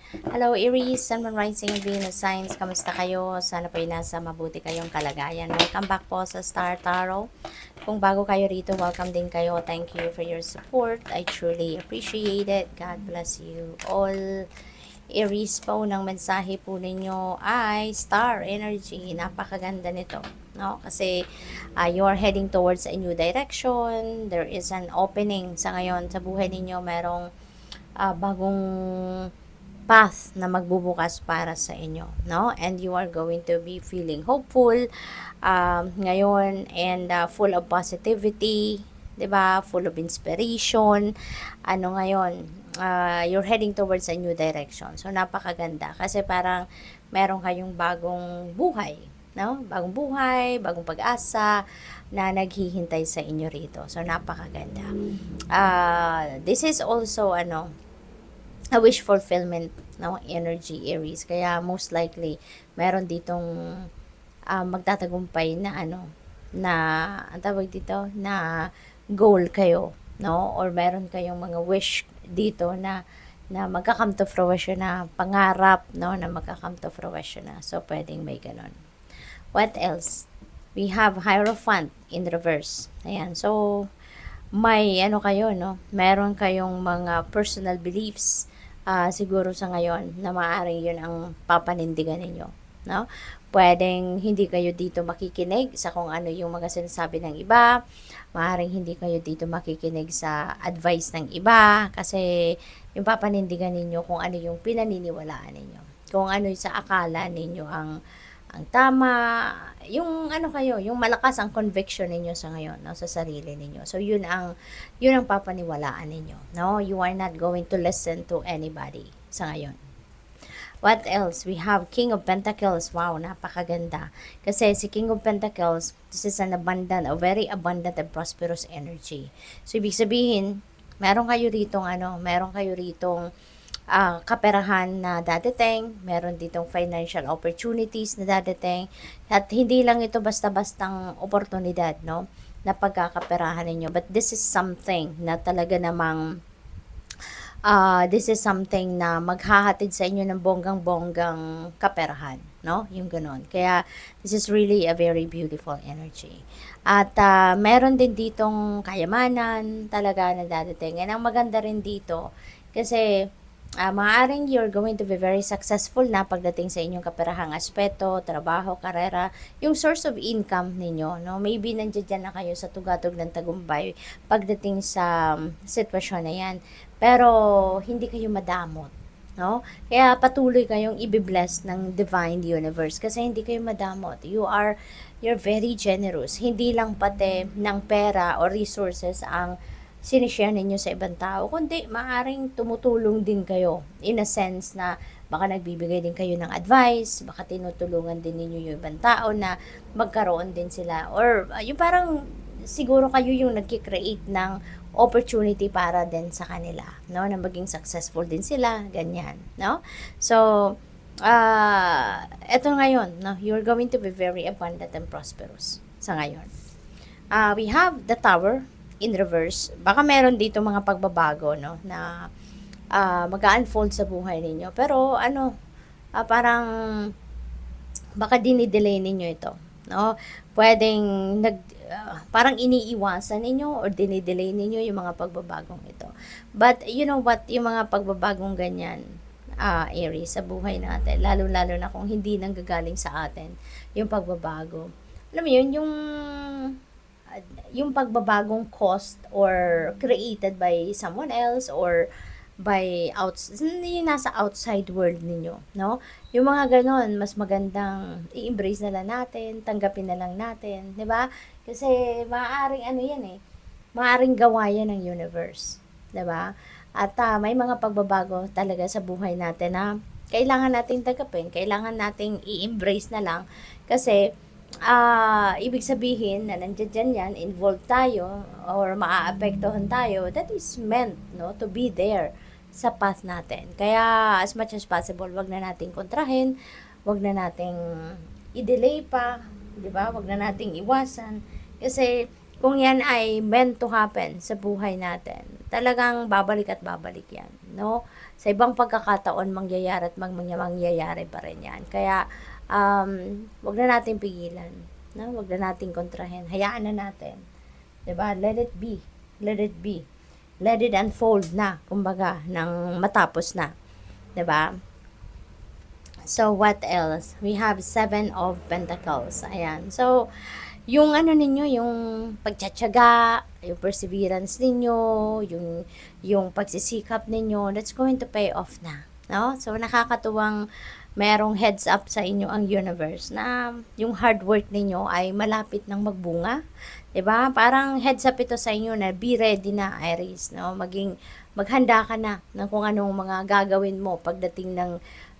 Hello Aries, Sun, Moon, Rising, and Venus signs. Kamusta kayo? Sana po ay nasa mabuti kayong kalagayan. Welcome back po sa Star Tarot. Kung bago kayo rito, welcome din kayo. Thank you for your support. I truly appreciate it. God bless you all. Aries po, ng mensahe po ninyo ay Star Energy. Napakaganda nito. No? Kasi you are heading towards a new direction. There is an opening sa ngayon sa buhay ninyo. Merong bagong path na magbubukas para sa inyo, no? And you are going to be feeling hopeful ngayon and full of positivity, 'di ba? Full of inspiration. Ano ngayon, you're heading towards a new direction. So napakaganda kasi parang meron kayong bagong buhay, no? Bagong buhay, bagong pag-asa na naghihintay sa inyo rito. So napakaganda. This is also a wish fulfillment, no, energy Aries, kaya most likely meron ditong magtatagumpay na na ang tawag dito na goal kayo, no, or meron kayong mga wish dito na magka-come to fruition, na pangarap, no, na magka-come to fruition na. So pwedeng may ganon. What else? We have Hierophant in reverse. Ayan, so may kayo, no, meron kayong mga personal beliefs siguro sa ngayon na maaaring yun ang papanindigan ninyo, no? Pwedeng hindi kayo dito makikinig sa kung ano yung mga sinasabi ng iba, maaaring hindi kayo dito makikinig sa advice ng iba, kasi yung papanindigan ninyo kung ano yung pinaniniwalaan ninyo, kung ano yung sa akala ninyo ang tama, yung kayo, yung malakas ang conviction ninyo sa ngayon, no, sa sarili ninyo. So yun ang papaniwalaan ninyo, no? You are not going to listen to anybody sa ngayon. What else? We have King of Pentacles. Wow, napakaganda. Kasi si King of Pentacles, this is an abundant, a very abundant and prosperous energy. So ibig sabihin, meron kayo ritong kaperahan na dadating, meron ditong financial opportunities na dadating, at hindi lang ito basta-bastang oportunidad, no, na pagkakaperahan ninyo, but this is something na talaga namang this is something na maghahatid sa inyo ng bonggang-bonggang kaperahan, no, yung ganon. Kaya this is really a very beautiful energy. At meron din ditong kayamanan talaga na dadating, and ang maganda rin dito kasi maaaring you're going to be very successful na pagdating sa inyong kaperahang aspeto, trabaho, karera, yung source of income ninyo, no? Maybe nandiyan na kayo sa tugatog ng tagumpay pagdating sa sitwasyon na yan. Pero hindi kayo madamot, no? Kaya patuloy kayong ibibless ng divine universe kasi hindi kayo madamot. You're very generous. Hindi lang pati ng pera o resources ang sinishare ninyo sa ibang tao, kundi maaring tumutulong din kayo in a sense na baka nagbibigay din kayo ng advice, baka tinutulungan din ninyo yung ibang tao na magkaroon din sila, or yung parang siguro kayo yung nagki-create ng opportunity para din sa kanila, no, na maging successful din sila, ganyan, no? So eto ngayon, no, you're going to be very abundant and prosperous sa ngayon. We have the Tower in reverse. Baka meron dito mga pagbabago, no, na mag-unfold sa buhay ninyo. Pero parang baka dinidelay ninyo ito, no? Pwedeng parang iniiwasan ninyo or dinidelay ninyo yung mga pagbabagong ito. But you know what, yung mga pagbabagong ganyan, Aries, sa buhay natin, lalo-lalo na kung hindi nanggagaling sa atin yung pagbabago. Alam mo yun, yung pagbabagong caused or created by someone else or by yung nasa outside world ninyo, no? Yung mga ganon, mas magandang i-embrace na lang natin, tanggapin na lang natin, 'di ba? Kasi maaaring maaaring gawa yan ng universe, 'di ba? At may mga pagbabago talaga sa buhay natin na kailangan nating tanggapin, kailangan nating i-embrace na lang kasi ibig sabihin na nandiyan yan, involved tayo or maaapektuhan tayo, that is meant, no, to be there sa path natin. Kaya as much as possible, wag na nating kontrahin, wag na nating i-delay pa, 'di ba? Wag na nating iwasan kasi kung yan ay meant to happen sa buhay natin, talagang babalik at babalik yan, no? sa ibang pagkakataon mangyayari at mangyayari pa rin yan. Kaya, wag na natin pigilan. No? Wag na natin kontrahin. Hayaan na natin. 'Di ba? Let it be. Let it be. Let it unfold na, kumbaga, nang matapos na. 'Di ba? So, what else? We have 7 of Pentacles. Ayan. So, yung ano ninyo, yung pagtsatsaga, yung perseverance ninyo, yung pagsisikap ninyo, that's going to pay off na. No? So, nakakatuwang merong heads up sa inyo ang universe na yung hard work ninyo ay malapit nang magbunga. 'Di ba? Parang heads up ito sa inyo na be ready na, Aries, no? Maghanda ka na ng kung anong mga gagawin mo pagdating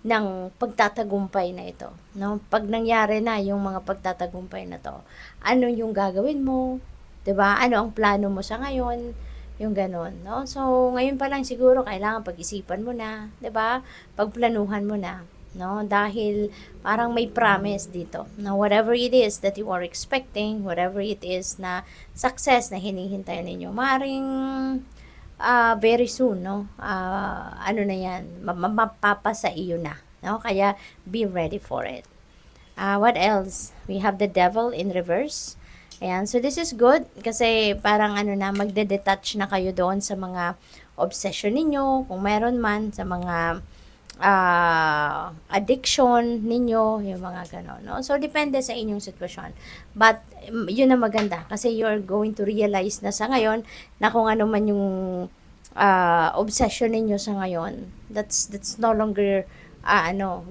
ng pagtatagumpay na ito, no? Pag nangyari na yung mga pagtatagumpay na to, ano yung gagawin mo, 'di ba? Ano ang plano mo sa ngayon? Yung gano'n, no? So, ngayon pa lang siguro kailangan pag-isipan mo na, 'di ba? Pagplanuhan mo na, no? Dahil parang may promise dito. Na whatever it is that you are expecting, whatever it is na success na hinihintay ninyo, maring very soon, no? Ano na yan, mapapasa iyo na, no? Kaya, be ready for it. What else? We have the devil in reverse. Ayan, so this is good kasi parang ano na, magde-detach na kayo doon sa mga obsession ninyo, kung meron man, sa mga addiction ninyo, yung mga gano'n, no? So, depende sa inyong sitwasyon. But, yun na maganda kasi you're going to realize na sa ngayon na kung ano man yung obsession ninyo sa ngayon, that's no longer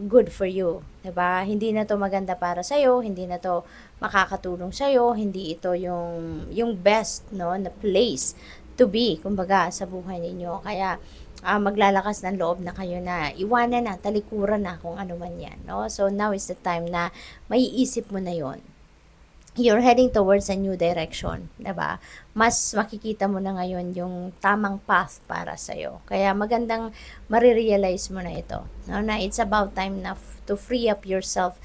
good for you, 'di ba? Hindi na 'to maganda para sa iyo, hindi na 'to makakatulong sa iyo, hindi ito yung best, no, na place to be kumbaga sa buhay ninyo. Kaya maglalakas ng loob na kayo na iwanan na, talikuran na kung ano man 'yan, no? So now is the time na maiisip mo na 'yon. You're heading towards a new direction, 'di ba? Mas makikita mo na ngayon yung tamang path para sa iyo. Kaya magandang marirealize mo na ito, no? Na it's about time na to free up yourself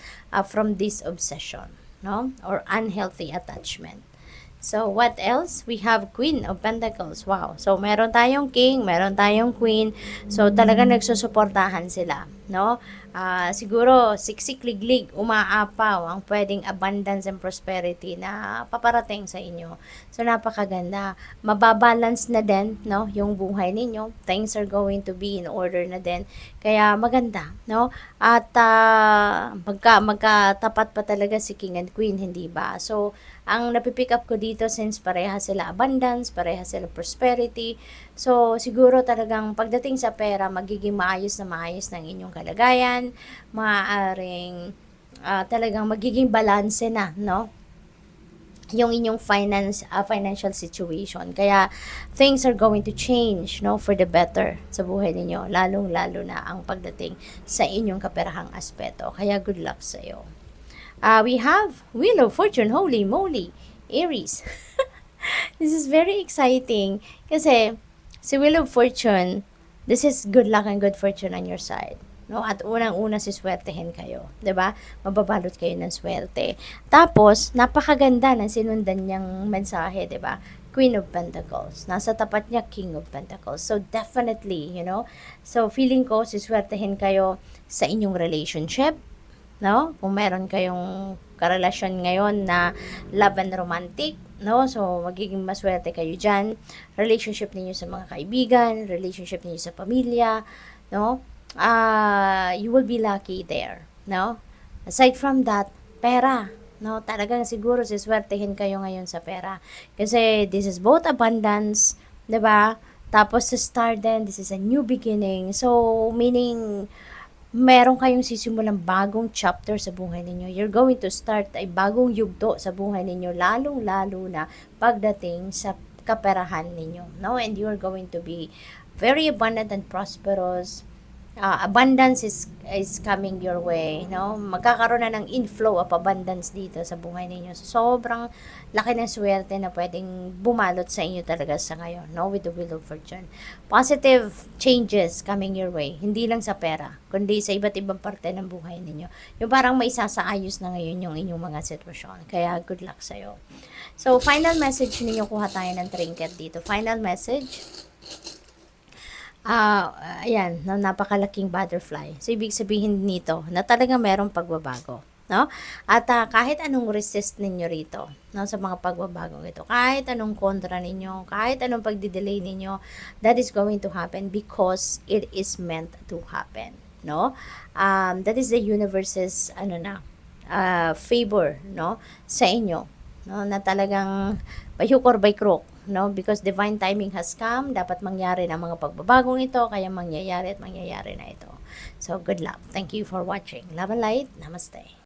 from this obsession, no? Or unhealthy attachment. So, what else? We have Queen of Pentacles. Wow. So, meron tayong King, meron tayong Queen. So, talaga nagsusuportahan sila, no? Siguro, siksik-liglig, umaapaw ang pwedeng abundance and prosperity na paparating sa inyo. So, napakaganda. Mababalance na din, no? Yung buhay ninyo. Things are going to be in order na din. Kaya, maganda, no? At, magkatapat pa talaga si King and Queen, hindi ba? So, ang napipick up ko dito since pareha sila abundance, pareha sila prosperity. So, siguro talagang pagdating sa pera, magiging maayos ng inyong kalagayan. Maaaring talagang magiging balanse na, no? Yung inyong financial situation. Kaya, things are going to change, no? For the better sa buhay ninyo. Lalong-lalo na ang pagdating sa inyong kaperahang aspeto. Kaya, good luck sa iyo. We have Wheel of Fortune, holy moly, Aries. This is very exciting kasi si Wheel of Fortune, this is good luck and good fortune on your side. No? At unang-una siswertehin kayo, 'di ba? Mababalot kayo ng swerte. Tapos, napakaganda ng sinundan niyang mensahe, 'di ba? Queen of Pentacles. Nasa tapat niya, King of Pentacles. So, definitely, So, feeling ko, siswertehin kayo sa inyong relationship, no? Kung meron kayong karelasyon ngayon na love and romantic, no? So, magiging maswerte kayo dyan. Relationship ninyo sa mga kaibigan, relationship ninyo sa pamilya, no? You will be lucky there, no? Aside from that, pera, no? Talagang siguro siswertehin kayo ngayon sa pera. Kasi this is both abundance, 'di ba? Tapos sa start din, this is a new beginning. So, meaning meron kayong sisimulang bagong chapter sa buhay ninyo. You're going to start ay bagong yugto sa buhay ninyo, lalong-lalo na pagdating sa kaperahan ninyo, no? And you're going to be very abundant and prosperous. Abundance is coming your way, no? Magkakaroon na ng inflow of abundance dito sa buhay ninyo. So, sobrang laki ng swerte na pwedeng bumalot sa inyo talaga sa ngayon, no? With the Wheel of Fortune. Positive changes coming your way. Hindi lang sa pera, kundi sa iba't ibang parte ng buhay ninyo. Yung parang may isasaayos na ngayon yung inyong mga sitwasyon. Kaya, good luck sa'yo. So, final message ninyo, kuha tayo ng trinket dito. Final message. Ayan, no, napakalaking butterfly. So, ibig sabihin nito na talagang merong pagbabago, no? At kahit anong resist ninyo rito, no, sa mga pagbabagong ito, kahit anong kontra ninyo, kahit anong pagdidelay ninyo, that is going to happen because it is meant to happen, no? That is the universe's, favor, no, sa inyo, no, na talagang by hook or by crook, no, because divine timing has come, dapat mangyari ng mga pagbabagong ito, kaya mangyayari at mangyayari na ito. So good luck, thank you for watching. Love and light, namaste.